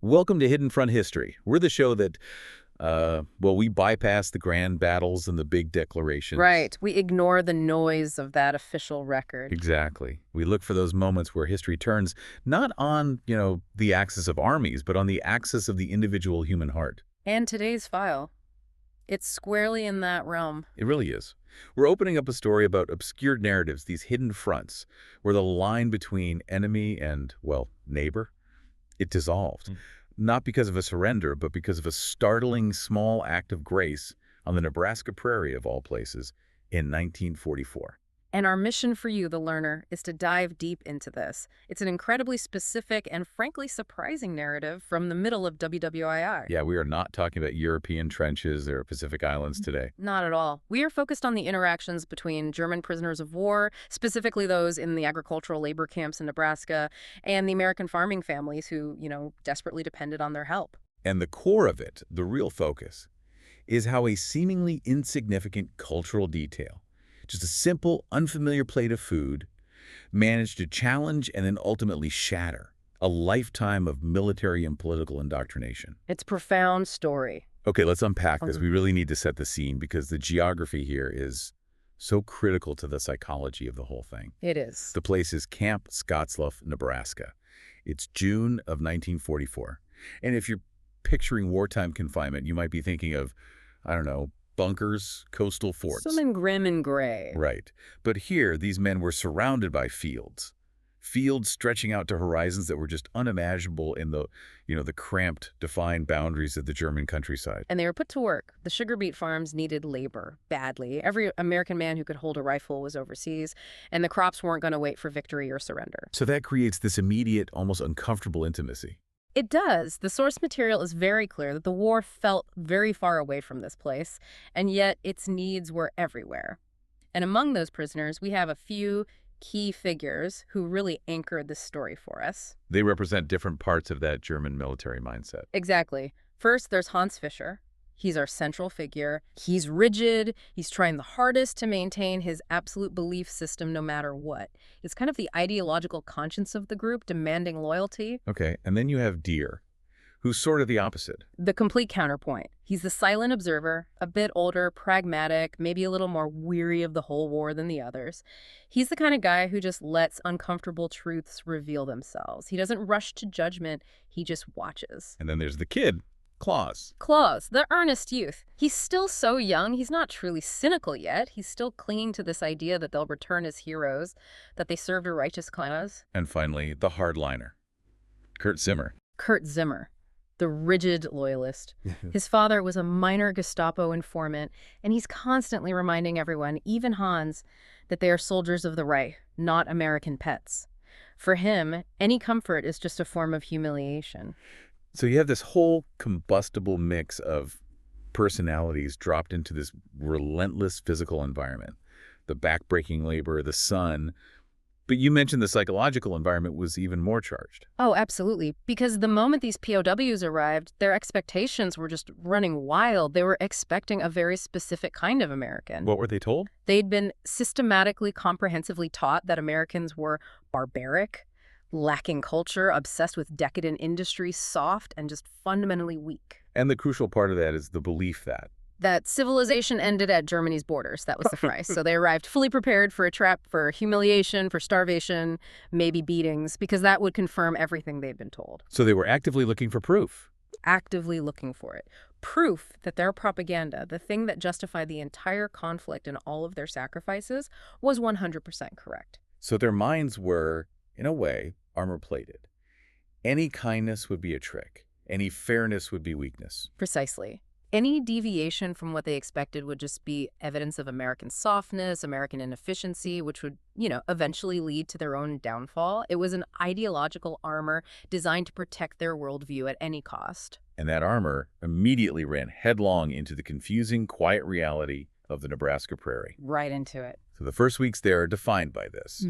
Welcome to Hidden Front History. We're the show that, we bypass the grand battles and the big declarations. Right. We ignore the noise of that official record. Exactly. We look for those moments where history turns not on, the axis of armies, but on the axis of the individual human heart. And today's file, it's squarely in that realm. It really is. We're opening up a story about obscured narratives, these hidden fronts, where the line between enemy and, neighbor, it dissolved. Not because of a surrender, but because of a startling small act of grace on the Nebraska prairie, of all places, in 1944. And our mission for you, the learner, is to dive deep into this. It's an incredibly specific and frankly surprising narrative from the middle of WWII. Yeah, we are not talking about European trenches or Pacific Islands today. Not at all. We are focused on the interactions between German prisoners of war, specifically those in the agricultural labor camps in Nebraska, and the American farming families who, desperately depended on their help. And the core of it, the real focus, is how a seemingly insignificant cultural detail, just a simple, unfamiliar plate of food, managed to challenge and then ultimately shatter a lifetime of military and political indoctrination. It's a profound story. Okay, let's unpack this. We really need to set the scene because the geography here is so critical to the psychology of the whole thing. It is. The place is Camp Scottsbluff, Nebraska. It's June of 1944. And if you're picturing wartime confinement, you might be thinking of, bunkers, coastal forts. Something grim and gray. Right. But here, these men were surrounded by fields. Fields stretching out to horizons that were just unimaginable in the cramped, defined boundaries of the German countryside. And they were put to work. The sugar beet farms needed labor badly. Every American man who could hold a rifle was overseas, and the crops weren't going to wait for victory or surrender. So that creates this immediate, almost uncomfortable intimacy. It does. The source material is very clear that the war felt very far away from this place, and yet its needs were everywhere. And among those prisoners, we have a few key figures who really anchored this story for us. They represent different parts of that German military mindset. Exactly. First, there's Hans Fischer. He's our central figure. He's rigid. He's trying the hardest to maintain his absolute belief system no matter what. It's kind of the ideological conscience of the group, demanding loyalty. Okay, and then you have Deer, who's sort of the opposite. The complete counterpoint. He's the silent observer, a bit older, pragmatic, maybe a little more weary of the whole war than the others. He's the kind of guy who just lets uncomfortable truths reveal themselves. He doesn't rush to judgment. He just watches. And then there's the kid, Claus, the earnest youth. He's still so young, he's not truly cynical yet. He's still clinging to this idea that they'll return as heroes, that they served a righteous cause. And finally, the hardliner, Kurt Zimmer, the rigid loyalist. His father was a minor Gestapo informant, and he's constantly reminding everyone, even Hans, that they are soldiers of the Reich, not American pets. For him, any comfort is just a form of humiliation. So you have this whole combustible mix of personalities dropped into this relentless physical environment. The backbreaking labor, the sun. But you mentioned the psychological environment was even more charged. Oh, absolutely. Because the moment these POWs arrived, their expectations were just running wild. They were expecting a very specific kind of American. What were they told? They'd been systematically, comprehensively taught that Americans were barbaric, lacking culture, obsessed with decadent industry, soft, and just fundamentally weak. And the crucial part of that is the belief that civilization ended at Germany's borders. That was the phrase. So they arrived fully prepared for a trap, for humiliation, for starvation, maybe beatings, because that would confirm everything they'd been told. So they were actively looking for proof. Actively looking for it. Proof that their propaganda, the thing that justified the entire conflict and all of their sacrifices, was 100% correct. So their minds were, in a way, armor-plated. Any kindness would be a trick. Any fairness would be weakness. Precisely. Any deviation from what they expected would just be evidence of American softness, American inefficiency, which would, eventually lead to their own downfall. It was an ideological armor designed to protect their worldview at any cost. And that armor immediately ran headlong into the confusing, quiet reality of the Nebraska prairie. Right into it. So the first weeks there are defined by this.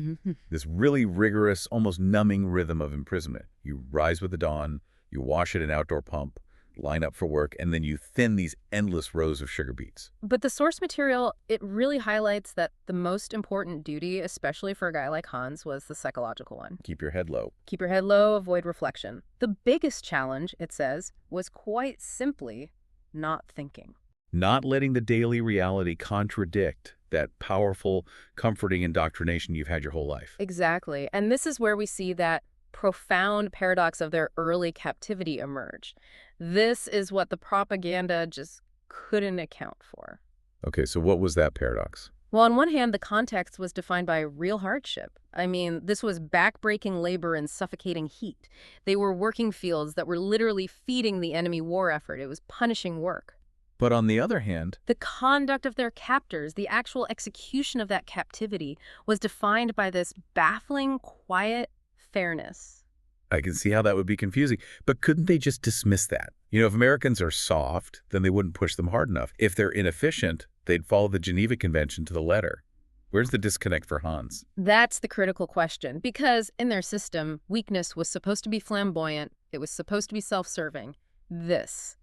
This really rigorous, almost numbing rhythm of imprisonment. You rise with the dawn, you wash at an outdoor pump, line up for work, and then you thin these endless rows of sugar beets. But the source material, it really highlights that the most important duty, especially for a guy like Hans, was the psychological one. Keep your head low. Keep your head low, avoid reflection. The biggest challenge, it says, was quite simply not thinking. Not letting the daily reality contradict that powerful, comforting indoctrination you've had your whole life. Exactly. And this is where we see that profound paradox of their early captivity emerge. This is what the propaganda just couldn't account for. Okay, so what was that paradox? Well, on one hand, the context was defined by real hardship. I mean, this was backbreaking labor and suffocating heat. They were working fields that were literally feeding the enemy war effort. It was punishing work. But on the other hand, the conduct of their captors, the actual execution of that captivity, was defined by this baffling, quiet fairness. I can see how that would be confusing. But couldn't they just dismiss that? You know, if Americans are soft, then they wouldn't push them hard enough. If they're inefficient, they'd follow the Geneva Convention to the letter. Where's the disconnect for Hans? That's the critical question, because in their system, weakness was supposed to be flamboyant. It was supposed to be self-serving. This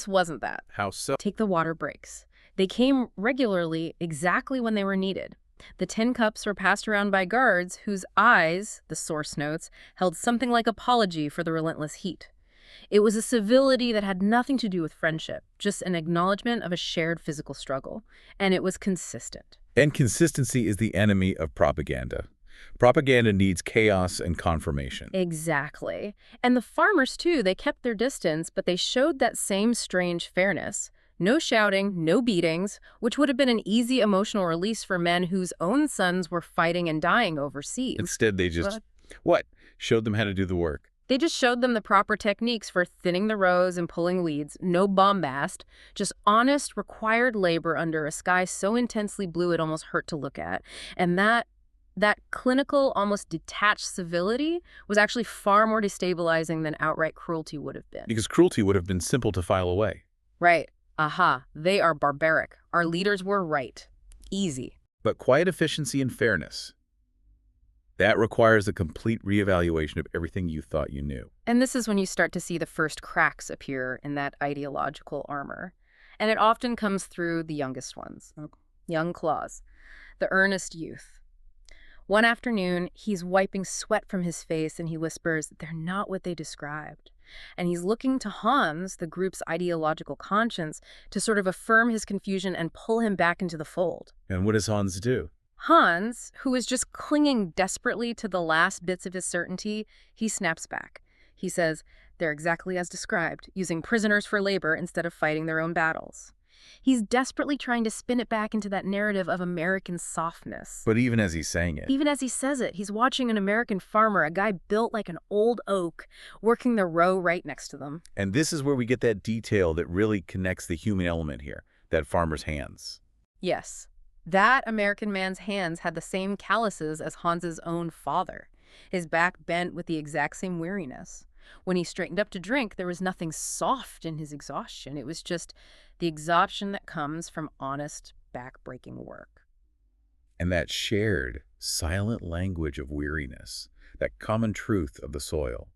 wasn't that. How so? Take the water breaks. They came regularly, exactly when they were needed. The tin cups were passed around by guards whose eyes, the source notes, held something like apology for the relentless heat. It was a civility that had nothing to do with friendship, just an acknowledgement of a shared physical struggle. And it was consistent. And consistency is the enemy of propaganda. Propaganda needs chaos and confirmation. Exactly. And the farmers, too, they kept their distance, but they showed that same strange fairness. No shouting, no beatings, which would have been an easy emotional release for men whose own sons were fighting and dying overseas. Instead, they just, showed them how to do the work. They just showed them the proper techniques for thinning the rows and pulling weeds. No bombast, just honest, required labor under a sky so intensely blue it almost hurt to look at. And that clinical, almost detached civility was actually far more destabilizing than outright cruelty would have been. Because cruelty would have been simple to file away. Right. Aha. They are barbaric. Our leaders were right. Easy. But quiet efficiency and fairness, that requires a complete reevaluation of everything you thought you knew. And this is when you start to see the first cracks appear in that ideological armor. And it often comes through the youngest ones. Young Claus. The earnest youth. One afternoon, he's wiping sweat from his face and he whispers, "They're not what they described." And he's looking to Hans, the group's ideological conscience, to sort of affirm his confusion and pull him back into the fold. And what does Hans do? Hans, who is just clinging desperately to the last bits of his certainty, he snaps back. He says, "They're exactly as described, using prisoners for labor instead of fighting their own battles." He's desperately trying to spin it back into that narrative of American softness. But even as he's saying it, even as he says it, he's watching an American farmer, a guy built like an old oak, working the row right next to them. And this is where we get that detail that really connects the human element here, that farmer's hands. Yes. That American man's hands had the same calluses as Hans's own father. His back bent with the exact same weariness. When he straightened up to drink, there was nothing soft in his exhaustion. It was just the exhaustion that comes from honest, back-breaking work. And that shared, silent language of weariness, that common truth of the soil,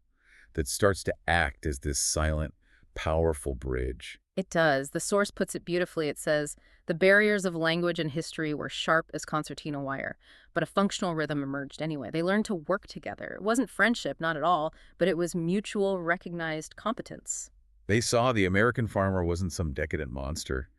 that starts to act as this silent, powerful bridge. It does. The source puts it beautifully. It says, "The barriers of language and history were sharp as concertina wire, but a functional rhythm emerged anyway. They learned to work together. It wasn't friendship, not at all, but it was mutual, recognized competence." They saw the American farmer wasn't some decadent monster.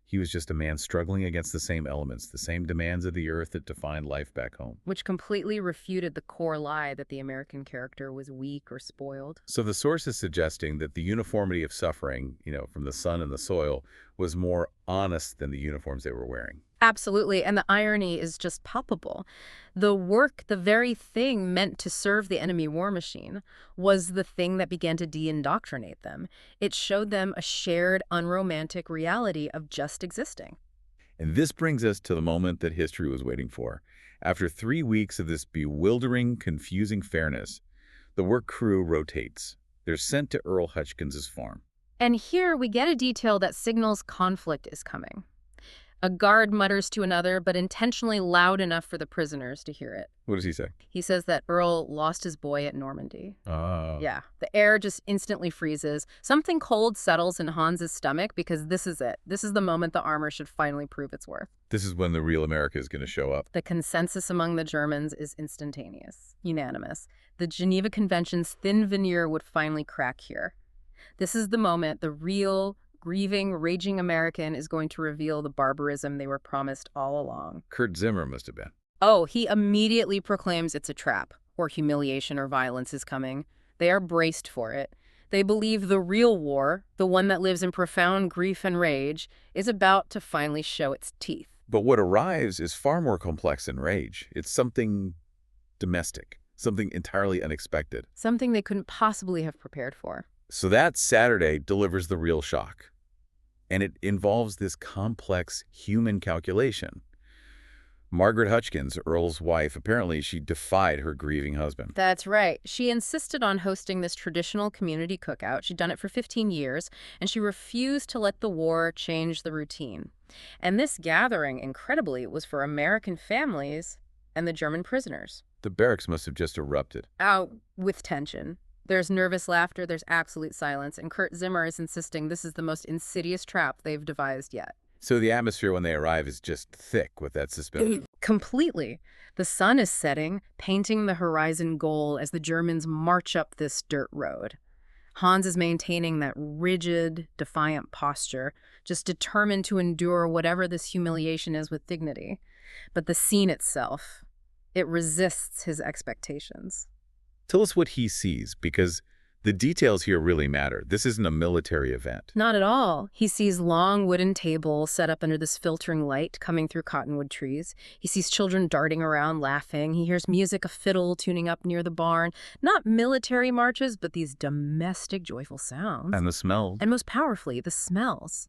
He was just a man struggling against the same elements, the same demands of the earth that defined life back home. Which completely refuted the core lie that the American character was weak or spoiled. So the source is suggesting that the uniformity of suffering, from the sun and the soil, was more honest than the uniforms they were wearing. Absolutely, and the irony is just palpable. The work, the very thing meant to serve the enemy war machine, was the thing that began to de-indoctrinate them. It showed them a shared, unromantic reality of just existing. And this brings us to the moment that history was waiting for. After 3 weeks of this bewildering, confusing fairness, the work crew rotates. They're sent to Earl Hutchkins' farm. And here we get a detail that signals conflict is coming. A guard mutters to another, but intentionally loud enough for the prisoners to hear it. What does he say? He says that Earl lost his boy at Normandy. Ah. Yeah, the air just instantly freezes. Something cold settles in Hans's stomach because this is it. This is the moment the armor should finally prove its worth. This is when the real America is going to show up. The consensus among the Germans is instantaneous, unanimous. The Geneva Convention's thin veneer would finally crack here. This is the moment the real, grieving, raging American is going to reveal the barbarism they were promised all along. Kurt Zimmer must have been. Oh, he immediately proclaims it's a trap, or humiliation or violence is coming. They are braced for it. They believe the real war, the one that lives in profound grief and rage, is about to finally show its teeth. But what arrives is far more complex than rage. It's something domestic, something entirely unexpected. Something they couldn't possibly have prepared for. So that Saturday delivers the real shock. And it involves this complex human calculation. Margaret Hutchkins, Earl's wife, apparently she defied her grieving husband. That's right. She insisted on hosting this traditional community cookout. She'd done it for 15 years, and she refused to let the war change the routine. And this gathering, incredibly, was for American families and the German prisoners. The barracks must have just erupted. Out with tension. There's nervous laughter, there's absolute silence, and Kurt Zimmer is insisting this is the most insidious trap they've devised yet. So the atmosphere when they arrive is just thick with that suspense. Completely. The sun is setting, painting the horizon gold as the Germans march up this dirt road. Hans is maintaining that rigid, defiant posture, just determined to endure whatever this humiliation is with dignity. But the scene itself, it resists his expectations. Tell us what he sees, because the details here really matter. This isn't a military event. Not at all. He sees long wooden tables set up under this filtering light coming through cottonwood trees. He sees children darting around, laughing. He hears music, a fiddle tuning up near the barn. Not military marches, but these domestic, joyful sounds. And the smells. And most powerfully, the smells.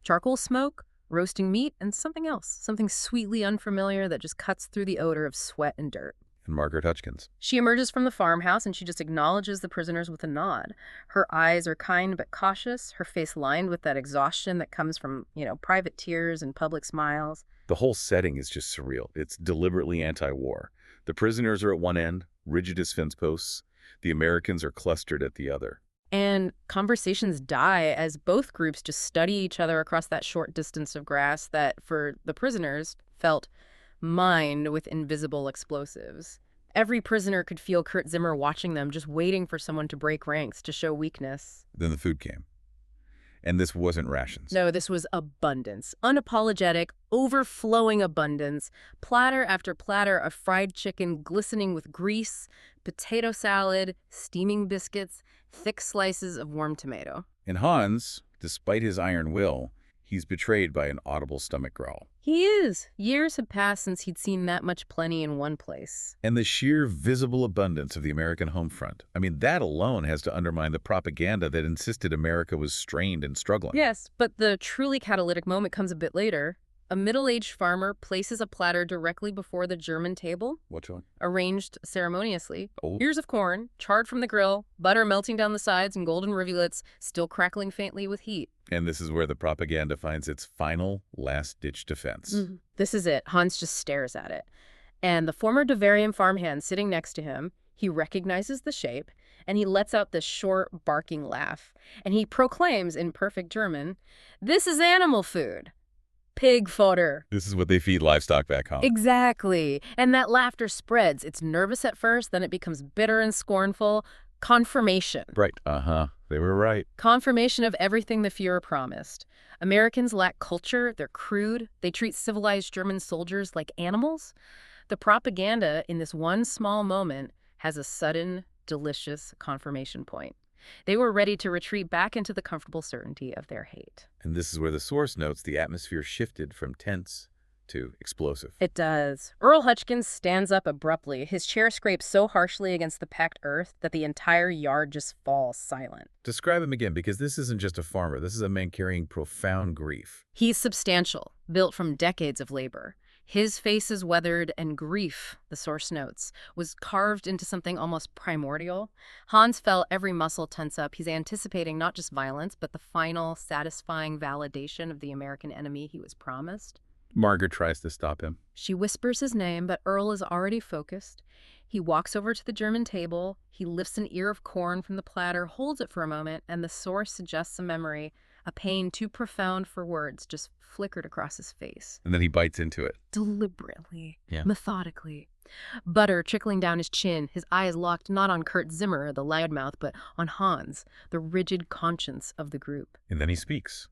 Charcoal smoke, roasting meat, and something else. Something sweetly unfamiliar that just cuts through the odor of sweat and dirt. And Margaret Hutchkins. She emerges from the farmhouse and she just acknowledges the prisoners with a nod. Her eyes are kind but cautious, her face lined with that exhaustion that comes from, private tears and public smiles. The whole setting is just surreal. It's deliberately anti-war. The prisoners are at one end, rigid as fence posts. The Americans are clustered at the other. And conversations die as both groups just study each other across that short distance of grass that, for the prisoners, felt mined with invisible explosives. Every prisoner could feel Kurt Zimmer watching them, just waiting for someone to break ranks, to show weakness. Then the food came. And this wasn't rations. No, this was abundance. Unapologetic, overflowing abundance. Platter after platter of fried chicken glistening with grease, potato salad, steaming biscuits, thick slices of warm tomato. And Hans, despite his iron will, he's betrayed by an audible stomach growl. He is. Years had passed since he'd seen that much plenty in one place. And the sheer visible abundance of the American home front. I mean, that alone has to undermine the propaganda that insisted America was strained and struggling. Yes, but the truly catalytic moment comes a bit later. A middle-aged farmer places a platter directly before the German table. Which one? Arranged ceremoniously. Oh. Ears of corn, charred from the grill, butter melting down the sides and golden rivulets, still crackling faintly with heat. And this is where the propaganda finds its final, last-ditch defense. This is it. Hans just stares at it. And the former Bavarian farmhand sitting next to him, he recognizes the shape, and he lets out this short, barking laugh. And he proclaims in perfect German, "This is animal food. Pig fodder." This is what they feed livestock back home. Exactly. And that laughter spreads. It's nervous at first, then it becomes bitter and scornful. Confirmation. Right. They were right. Confirmation of everything the Führer promised. Americans lack culture, they're crude, they treat civilized German soldiers like animals. The propaganda in this one small moment has a sudden, delicious confirmation point. They were ready to retreat back into the comfortable certainty of their hate. And this is where the source notes the atmosphere shifted from tense to explosive. It does. Earl Hutchkins stands up abruptly. His chair scrapes so harshly against the packed earth that the entire yard just falls silent. Describe him again, because this isn't just a farmer. This is a man carrying profound grief. He's substantial, built from decades of labor. His face is weathered, and grief, the source notes, was carved into something almost primordial. Hans felt every muscle tense up. He's anticipating not just violence, but the final, satisfying validation of the American enemy he was promised. Margaret tries to stop him. She whispers his name, but Earl is already focused. He walks over to the German table. He lifts an ear of corn from the platter, holds it for a moment, and the source suggests a memory, a pain too profound for words, just flickered across his face. And then he bites into it. Deliberately, Yeah. methodically. Butter trickling down his chin, his eyes locked not on Kurt Zimmer, the loudmouth, but on Hans, the rigid conscience of the group. And then he speaks.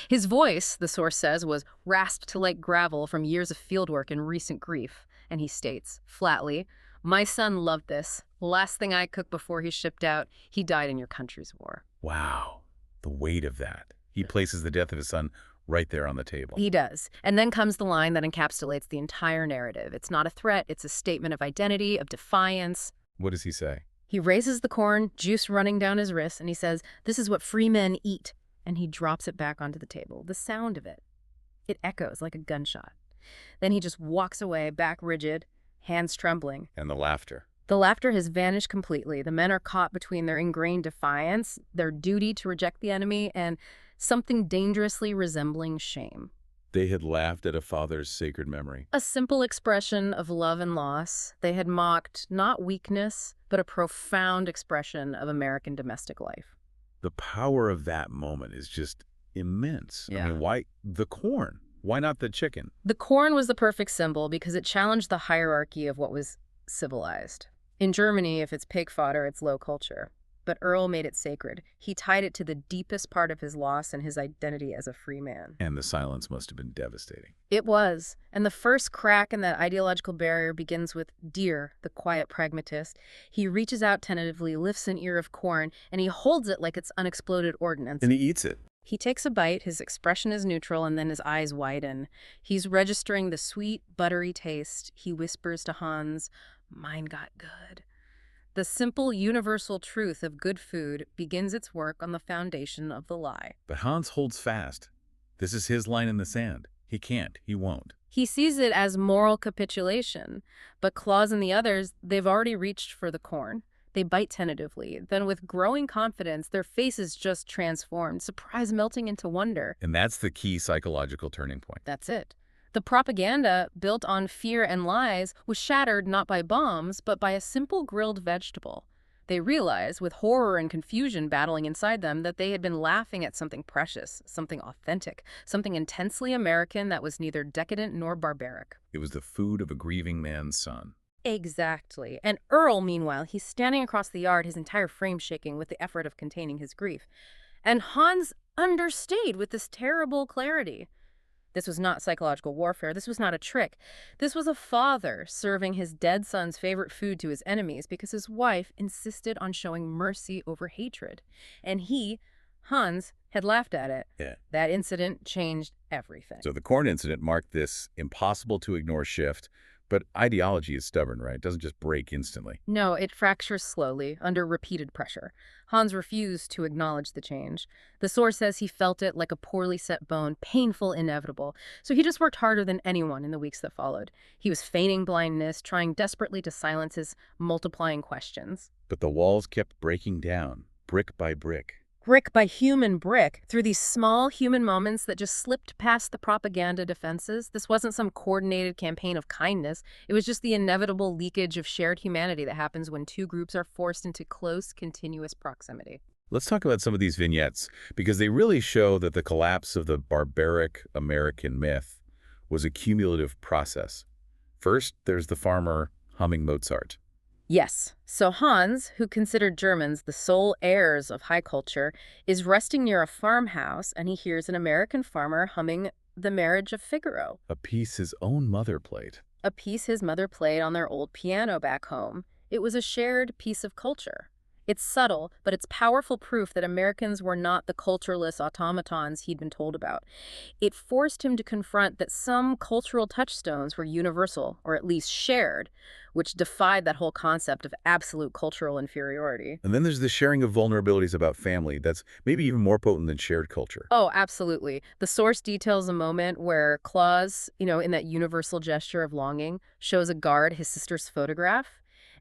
His voice, the source says, was rasped like gravel from years of fieldwork and recent grief. And he states, flatly, "My son loved this. Last thing I cooked before he shipped out. He died in your country's war." Wow. The weight of that. He places the death of his son right there on the table. He does. And then comes the line that encapsulates the entire narrative. It's not a threat. It's a statement of identity, of defiance. What does he say? He raises the corn, juice running down his wrist, and he says, "This is what free men eat." And he drops it back onto the table. The sound of it. It echoes like a gunshot. Then he just walks away, back rigid, hands trembling. And the laughter. The laughter has vanished completely. The men are caught between their ingrained defiance, their duty to reject the enemy, and something dangerously resembling shame. They had laughed at a father's sacred memory. A simple expression of love and loss. They had mocked not weakness, but a profound expression of American domestic life. The power of that moment is just immense. Yeah. I mean, why the corn? Why not the chicken? The corn was the perfect symbol because it challenged the hierarchy of what was civilized. In Germany, if it's pig fodder, it's low culture. But Earl made it sacred. He tied it to the deepest part of his loss and his identity as a free man. And the silence must have been devastating. It was. And the first crack in that ideological barrier begins with Deer, the quiet pragmatist. He reaches out tentatively, lifts an ear of corn, and he holds it like it's unexploded ordnance. And he eats it. He takes a bite, his expression is neutral, and then his eyes widen. He's registering the sweet, buttery taste. He whispers to Hans, "Mine got good." The simple, universal truth of good food begins its work on the foundation of the lie. But Hans holds fast. This is his line in the sand. He can't. He won't. He sees it as moral capitulation, but Claus and the others, they've already reached for the corn. They bite tentatively. Then with growing confidence, their faces just transformed, surprise melting into wonder. And that's the key psychological turning point. That's it. The propaganda, built on fear and lies, was shattered not by bombs, but by a simple grilled vegetable. They realized, with horror and confusion battling inside them, that they had been laughing at something precious, something authentic, something intensely American that was neither decadent nor barbaric. It was the food of a grieving man's son. Exactly. And Earl, meanwhile, he's standing across the yard, his entire frame shaking with the effort of containing his grief. And Hans understayed with this terrible clarity. This was not psychological warfare. This was not a trick. This was a father serving his dead son's favorite food to his enemies because his wife insisted on showing mercy over hatred. And he, Hans, had laughed at it. Yeah. That incident changed everything. So the corn incident marked this impossible-to-ignore shift. But ideology is stubborn, right? It doesn't just break instantly. No, it fractures slowly, under repeated pressure. Hans refused to acknowledge the change. The source says he felt it like a poorly set bone, painful, inevitable. So he just worked harder than anyone in the weeks that followed. He was feigning blindness, trying desperately to silence his multiplying questions. But the walls kept breaking down, brick by brick. Brick by human brick, through these small human moments that just slipped past the propaganda defenses. This wasn't some coordinated campaign of kindness. It was just the inevitable leakage of shared humanity that happens when two groups are forced into close, continuous proximity. Let's talk about some of these vignettes, because they really show that the collapse of the barbaric American myth was a cumulative process. First, there's the farmer humming Mozart. Yes. So Hans, who considered Germans the sole heirs of high culture, is resting near a farmhouse and he hears an American farmer humming The Marriage of Figaro. A piece his own mother played. A piece his mother played on their old piano back home. It was a shared piece of culture. It's subtle, but it's powerful proof that Americans were not the cultureless automatons he'd been told about. It forced him to confront that some cultural touchstones were universal, or at least shared, which defied that whole concept of absolute cultural inferiority. And then there's the sharing of vulnerabilities about family that's maybe even more potent than shared culture. Oh, absolutely. The source details a moment where Claus, in that universal gesture of longing, shows a guard his sister's photograph.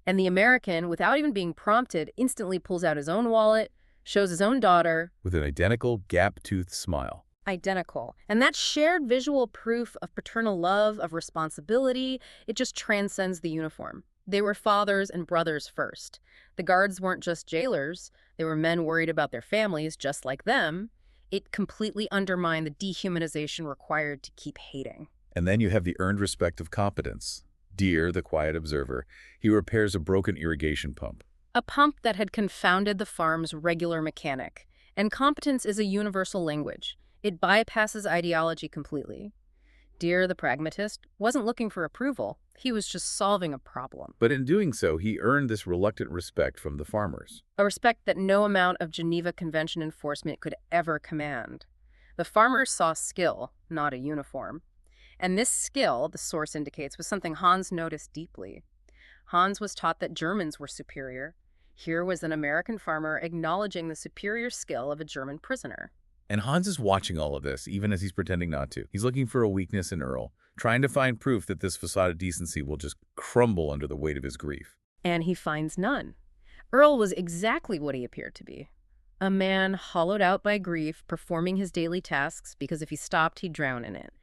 And the American, without even being prompted, instantly pulls out his own wallet, shows his own daughter. With an identical gap-toothed smile. Identical. And that shared visual proof of paternal love, of responsibility, it just transcends the uniform. They were fathers and brothers first. The guards weren't just jailers. They were men worried about their families, just like them. It completely undermined the dehumanization required to keep hating. And then you have the earned respect of competence. Deer, the quiet observer, he repairs a broken irrigation pump. A pump that had confounded the farm's regular mechanic. And competence is a universal language. It bypasses ideology completely. Deer, the pragmatist, wasn't looking for approval. He was just solving a problem. But in doing so, he earned this reluctant respect from the farmers. A respect that no amount of Geneva Convention enforcement could ever command. The farmers saw skill, not a uniform. And this skill, the source indicates, was something Hans noticed deeply. Hans was taught that Germans were superior. Here was an American farmer acknowledging the superior skill of a German prisoner. And Hans is watching all of this, even as he's pretending not to. He's looking for a weakness in Earl, trying to find proof that this facade of decency will just crumble under the weight of his grief. And he finds none. Earl was exactly what he appeared to be. A man hollowed out by grief, performing his daily tasks, because if he stopped, he'd drown in it.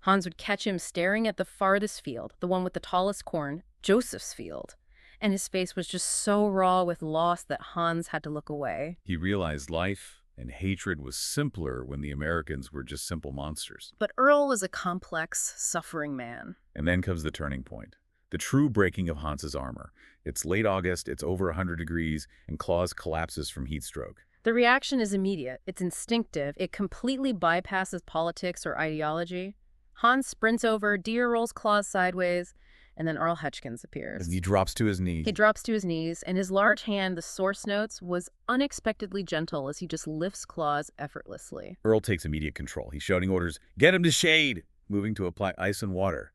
Hans would catch him staring at the farthest field, the one with the tallest corn, Joseph's field. And his face was just so raw with loss that Hans had to look away. He realized life and hatred was simpler when the Americans were just simple monsters. But Earl was a complex, suffering man. And then comes the turning point. The true breaking of Hans's armor. It's late August, it's over 100 degrees, and Claus collapses from heat stroke. The reaction is immediate. It's instinctive. It completely bypasses politics or ideology. Hans sprints over, Deer rolls Claus sideways, and then Earl Hutchkins appears. And he drops to his knee. He drops to his knees, and his large hand, the source notes, was unexpectedly gentle as he just lifts Claus effortlessly. Earl takes immediate control. He's shouting orders, "Get him to shade!" moving to apply ice and water.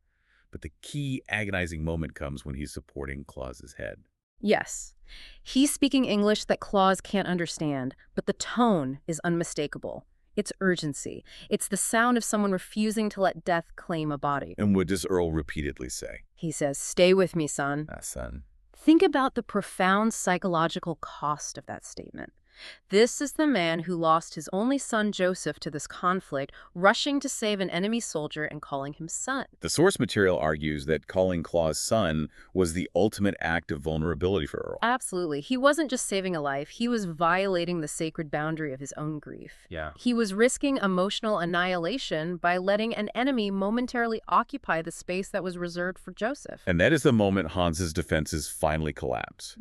But the key agonizing moment comes when he's supporting Claus's head. Yes. He's speaking English that Claus can't understand, but the tone is unmistakable. It's urgency. It's the sound of someone refusing to let death claim a body. And what does Earl repeatedly say? He says, "Stay with me, son." Ah, son. Think about the profound psychological cost of that statement. This is the man who lost his only son, Joseph, to this conflict, rushing to save an enemy soldier and calling him son. The source material argues that calling Claus son was the ultimate act of vulnerability for Earl. Absolutely. He wasn't just saving a life. He was violating the sacred boundary of his own grief. Yeah. He was risking emotional annihilation by letting an enemy momentarily occupy the space that was reserved for Joseph. And that is the moment Hans's defenses finally collapse.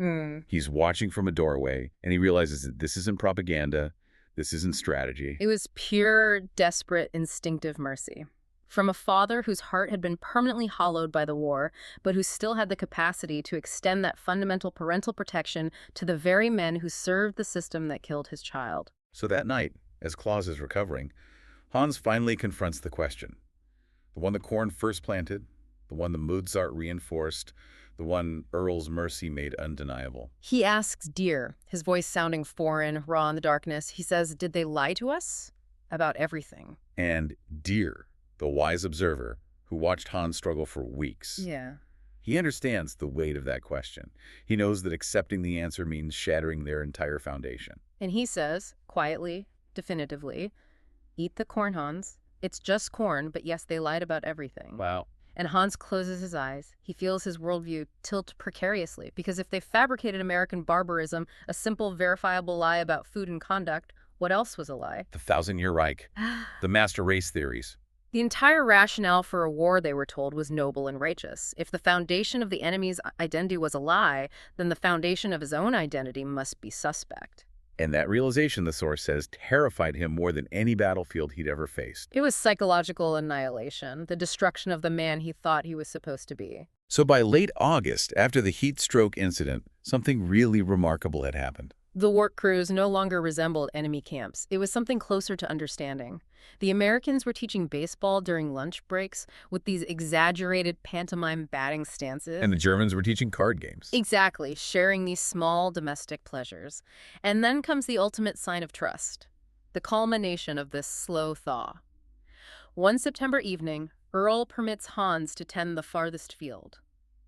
He's watching from a doorway, and he realizes that this isn't propaganda, this isn't strategy. It was pure, desperate, instinctive mercy. From a father whose heart had been permanently hollowed by the war, but who still had the capacity to extend that fundamental parental protection to the very men who served the system that killed his child. So that night, as Claus is recovering, Hans finally confronts the question. The one the corn first planted, the one the Mozart reinforced, the one Earl's mercy made undeniable. He asks Deer, his voice sounding foreign, raw in the darkness. He says, "Did they lie to us?" About everything. And Deer, the wise observer, who watched Hans struggle for weeks. Yeah. He understands the weight of that question. He knows that accepting the answer means shattering their entire foundation. And he says, quietly, definitively, "Eat the corn, Hans. It's just corn, but yes, they lied about everything." Wow. And Hans closes his eyes. He feels his worldview tilt precariously, because if they fabricated American barbarism, a simple, verifiable lie about food and conduct, what else was a lie? The Thousand-Year Reich, the master race theories. The entire rationale for a war, they were told, was noble and righteous. If the foundation of the enemy's identity was a lie, then the foundation of his own identity must be suspect. And that realization, the source says, terrified him more than any battlefield he'd ever faced. It was psychological annihilation, the destruction of the man he thought he was supposed to be. So by late August, after the heat stroke incident, something really remarkable had happened. The work crews no longer resembled enemy camps. It was something closer to understanding. The Americans were teaching baseball during lunch breaks with these exaggerated pantomime batting stances. And the Germans were teaching card games. Exactly, sharing these small domestic pleasures. And then comes the ultimate sign of trust, the culmination of this slow thaw. One September evening, Earl permits Hans to tend the farthest field,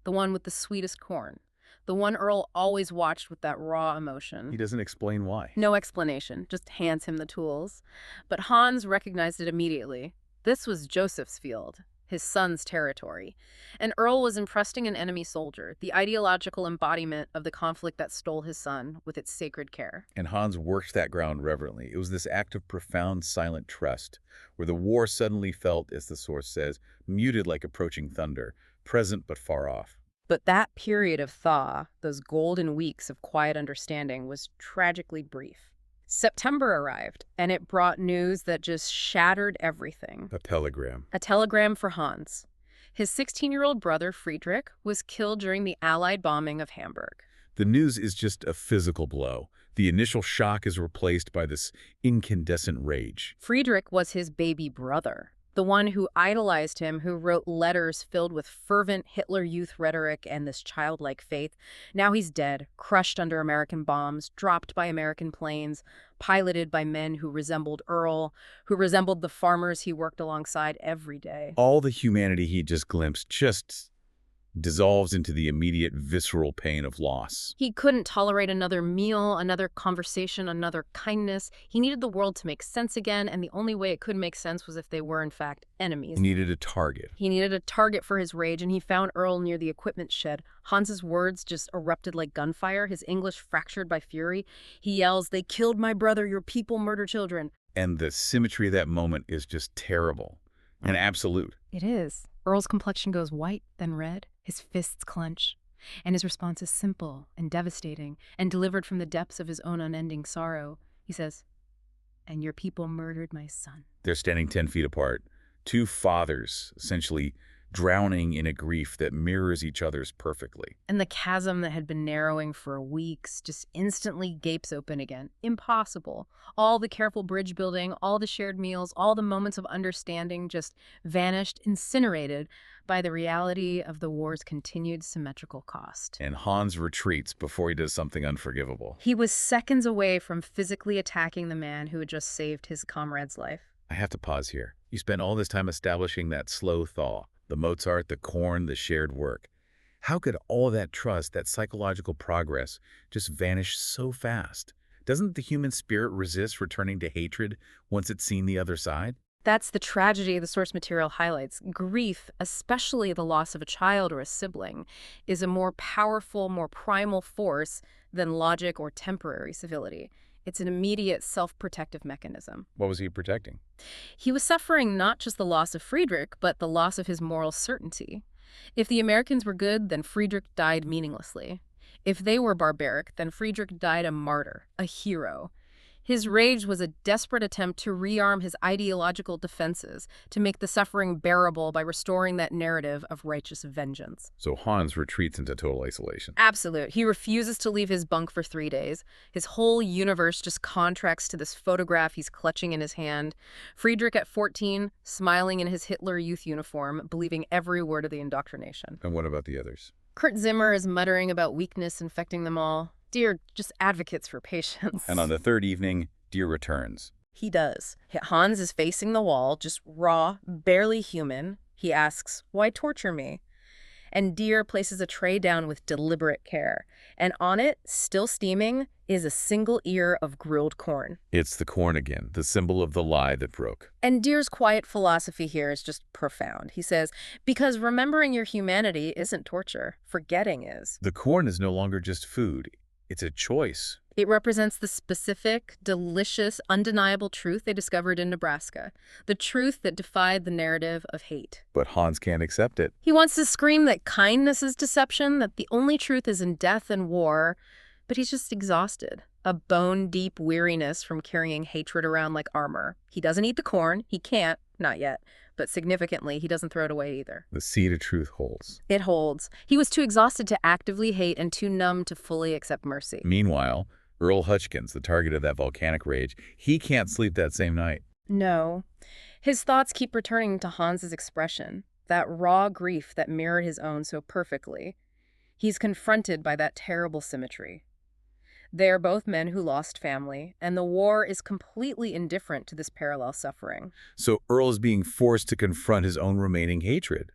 the one with the sweetest corn, the one Earl always watched with that raw emotion. He doesn't explain why. No explanation, just hands him the tools. But Hans recognized it immediately. This was Joseph's field, his son's territory. And Earl was entrusting an enemy soldier, the ideological embodiment of the conflict that stole his son, with its sacred care. And Hans worked that ground reverently. It was this act of profound, silent trust, where the war suddenly felt, as the source says, muted like approaching thunder, present but far off. But that period of thaw, those golden weeks of quiet understanding, was tragically brief. September arrived, and it brought news that just shattered everything. A telegram. A telegram for Hans. His 16-year-old brother, Friedrich, was killed during the Allied bombing of Hamburg. The news is just a physical blow. The initial shock is replaced by this incandescent rage. Friedrich was his baby brother, the one who idolized him, who wrote letters filled with fervent Hitler Youth rhetoric and this childlike faith. Now he's dead, crushed under American bombs, dropped by American planes, piloted by men who resembled Earl, who resembled the farmers he worked alongside every day. All the humanity he just glimpsed just dissolves into the immediate visceral pain of loss. He couldn't tolerate another meal, another conversation, another kindness. He needed the world to make sense again, and the only way it could make sense was if they were, in fact, enemies. He needed a target. He needed a target for his rage, and he found Earl near the equipment shed. Hans's words just erupted like gunfire, his English fractured by fury. He yells, "They killed my brother, your people murder children." And the symmetry of that moment is just terrible and absolute. It is. Earl's complexion goes white, then red. His fists clench, and his response is simple and devastating and delivered from the depths of his own unending sorrow. He says, "And your people murdered my son." They're standing 10 feet apart. Two fathers, essentially drowning in a grief that mirrors each other's perfectly. And the chasm that had been narrowing for weeks just instantly gapes open again. Impossible. All the careful bridge building, all the shared meals, all the moments of understanding just vanished, incinerated by the reality of the war's continued symmetrical cost. And Hans retreats before he does something unforgivable. He was seconds away from physically attacking the man who had just saved his comrade's life. I have to pause here. You spent all this time establishing that slow thaw. The Mozart, the corn, the shared work. How could all that trust, that psychological progress, just vanish so fast? Doesn't the human spirit resist returning to hatred once it's seen the other side? That's the tragedy the source material highlights. Grief, especially the loss of a child or a sibling, is a more powerful, more primal force than logic or temporary civility. It's an immediate self-protective mechanism. What was he protecting? He was suffering not just the loss of Friedrich, but the loss of his moral certainty. If the Americans were good, then Friedrich died meaninglessly. If they were barbaric, then Friedrich died a martyr, a hero. His rage was a desperate attempt to rearm his ideological defenses, to make the suffering bearable by restoring that narrative of righteous vengeance. So Hans retreats into total isolation. Absolute. He refuses to leave his bunk for 3 days. His whole universe just contracts to this photograph he's clutching in his hand. Friedrich at 14, smiling in his Hitler Youth uniform, believing every word of the indoctrination. And what about the others? Kurt Zimmer is muttering about weakness infecting them all. Dear, just advocates for patience. And on the third evening, Deer returns. He does. Hans is facing the wall, just raw, barely human. He asks, "Why torture me?" And Deer places a tray down with deliberate care. And on it, still steaming, is a single ear of grilled corn. It's the corn again, the symbol of the lie that broke. And Deer's quiet philosophy here is just profound. He says, because remembering your humanity isn't torture, forgetting is. The corn is no longer just food. It's a choice. It represents the specific, delicious, undeniable truth they discovered in Nebraska. The truth that defied the narrative of hate. But Hans can't accept it. He wants to scream that kindness is deception, that the only truth is in death and war. But he's just exhausted. A bone-deep weariness from carrying hatred around like armor. He doesn't eat the corn. He can't. Not yet. But significantly, he doesn't throw it away either. The seed of truth holds. It holds. He was too exhausted to actively hate and too numb to fully accept mercy. Meanwhile, Earl Hutchkins, the target of that volcanic rage, he can't sleep that same night. No. His thoughts keep returning to Hans's expression, that raw grief that mirrored his own so perfectly. He's confronted by that terrible symmetry. They are both men who lost family, and the war is completely indifferent to this parallel suffering. So Earl is being forced to confront his own remaining hatred.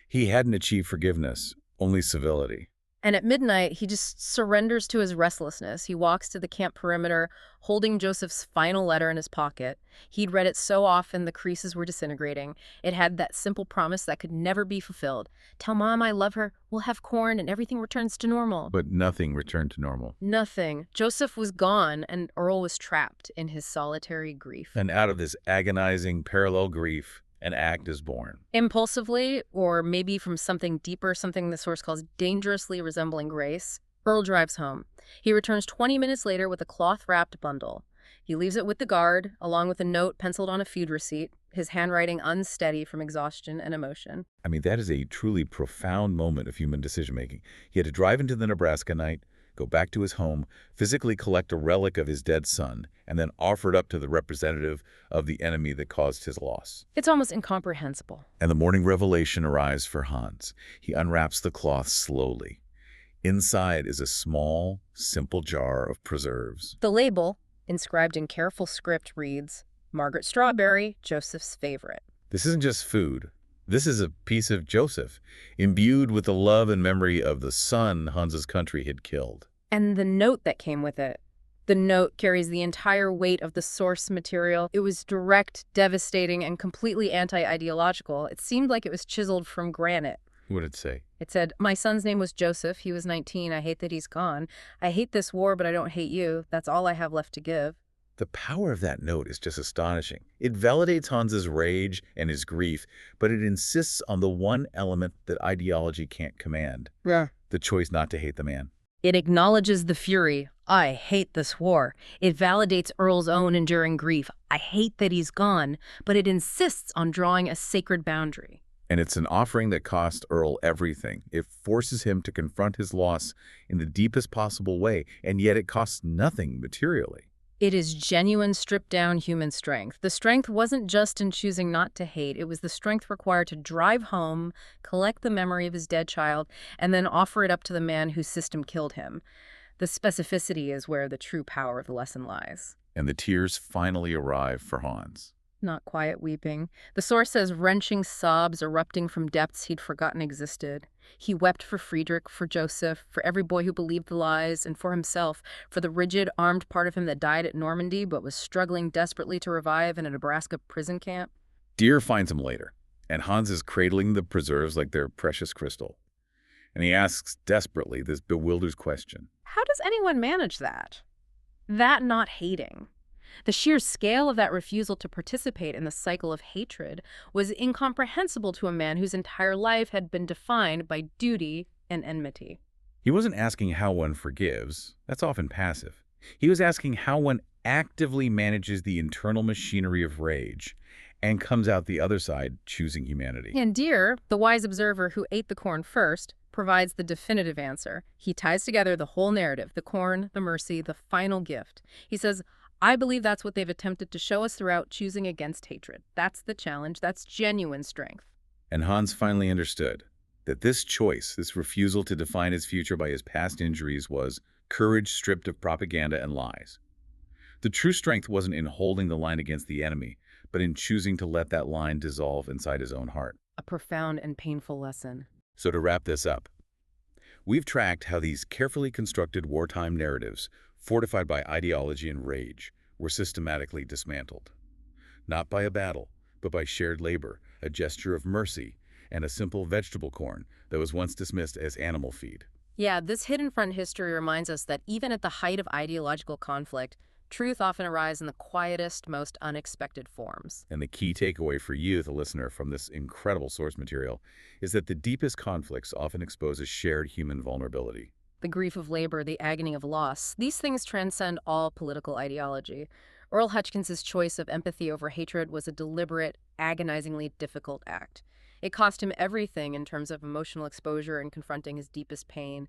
He hadn't achieved forgiveness, only civility. And at midnight, he just surrenders to his restlessness. He walks to the camp perimeter, holding Joseph's final letter in his pocket. He'd read it so often the creases were disintegrating. It had that simple promise that could never be fulfilled. Tell Mom I love her, we'll have corn, and everything returns to normal. But nothing returned to normal. Nothing. Joseph was gone, and Earl was trapped in his solitary grief. And out of this agonizing parallel grief, an act is born. Impulsively, or maybe from something deeper, something the source calls dangerously resembling grace, Earl drives home. He returns 20 minutes later with a cloth-wrapped bundle. He leaves it with the guard, along with a note penciled on a feud receipt, his handwriting unsteady from exhaustion and emotion. I mean, that is a truly profound moment of human decision-making. He had to drive into the Nebraska night, go back to his home, physically collect a relic of his dead son, and then offer it up to the representative of the enemy that caused his loss. It's almost incomprehensible. And the morning revelation arrives for Hans. He unwraps the cloth slowly. Inside is a small, simple jar of preserves. The label, inscribed in careful script, reads, Margaret Strawberry, Joseph's favorite. This isn't just food. This is a piece of Joseph, imbued with the love and memory of the son Hans's country had killed. And the note that came with it. The note carries the entire weight of the source material. It was direct, devastating, and completely anti-ideological. It seemed like it was chiseled from granite. What did it say? It said, my son's name was Joseph. He was 19. I hate that he's gone. I hate this war, but I don't hate you. That's all I have left to give. The power of that note is just astonishing. It validates Hans's rage and his grief, but it insists on the one element that ideology can't command. Yeah. The choice not to hate the man. It acknowledges the fury. I hate this war. It validates Earl's own enduring grief. I hate that he's gone, but it insists on drawing a sacred boundary. And it's an offering that costs Earl everything. It forces him to confront his loss in the deepest possible way, and yet it costs nothing materially. It is genuine, stripped-down human strength. The strength wasn't just in choosing not to hate. It was the strength required to drive home, collect the memory of his dead child, and then offer it up to the man whose system killed him. The specificity is where the true power of the lesson lies. And the tears finally arrive for Hans. Not quiet weeping. The source says wrenching sobs erupting from depths he'd forgotten existed. He wept for Friedrich, for Joseph, for every boy who believed the lies, and for himself, for the rigid, armed part of him that died at Normandy but was struggling desperately to revive in a Nebraska prison camp. Deer finds him later, and Hans is cradling the preserves like they're precious crystal. And he asks desperately this bewildered question. How does anyone manage that? That not hating. The sheer scale of that refusal to participate in the cycle of hatred was incomprehensible to a man whose entire life had been defined by duty and enmity. He wasn't asking how one forgives. That's often passive. He was asking how one actively manages the internal machinery of rage and comes out the other side choosing humanity. And Deere, the wise observer who ate the corn first, provides the definitive answer. He ties together the whole narrative, the corn, the mercy, the final gift. He says, I believe that's what they've attempted to show us throughout choosing against hatred. That's the challenge. That's genuine strength. And Hans finally understood that this choice, this refusal to define his future by his past injuries, was courage stripped of propaganda and lies. The true strength wasn't in holding the line against the enemy, but in choosing to let that line dissolve inside his own heart. A profound and painful lesson. So to wrap this up, we've tracked how these carefully constructed wartime narratives, fortified by ideology and rage, were systematically dismantled. Not by a battle, but by shared labor, a gesture of mercy, and a simple vegetable corn that was once dismissed as animal feed. Yeah, this hidden front history reminds us that even at the height of ideological conflict, truth often arises in the quietest, most unexpected forms. And the key takeaway for you, the listener, from this incredible source material is that the deepest conflicts often expose a shared human vulnerability. The grief of labor, the agony of loss, these things transcend all political ideology. Earl Hutchkins' choice of empathy over hatred was a deliberate, agonizingly difficult act. It cost him everything in terms of emotional exposure and confronting his deepest pain.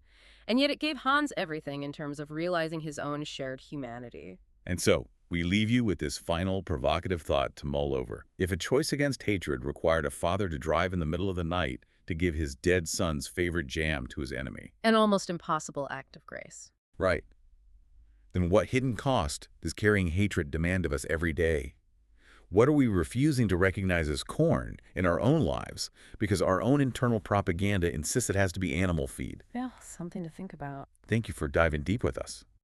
And yet it gave Hans everything in terms of realizing his own shared humanity. And so, we leave you with this final provocative thought to mull over. If a choice against hatred required a father to drive in the middle of the night to give his dead son's favorite jam to his enemy. An almost impossible act of grace. Right. Then what hidden cost does carrying hatred demand of us every day? What are we refusing to recognize as corn in our own lives because our own internal propaganda insists it has to be animal feed? Yeah, something to think about. Thank you for diving deep with us.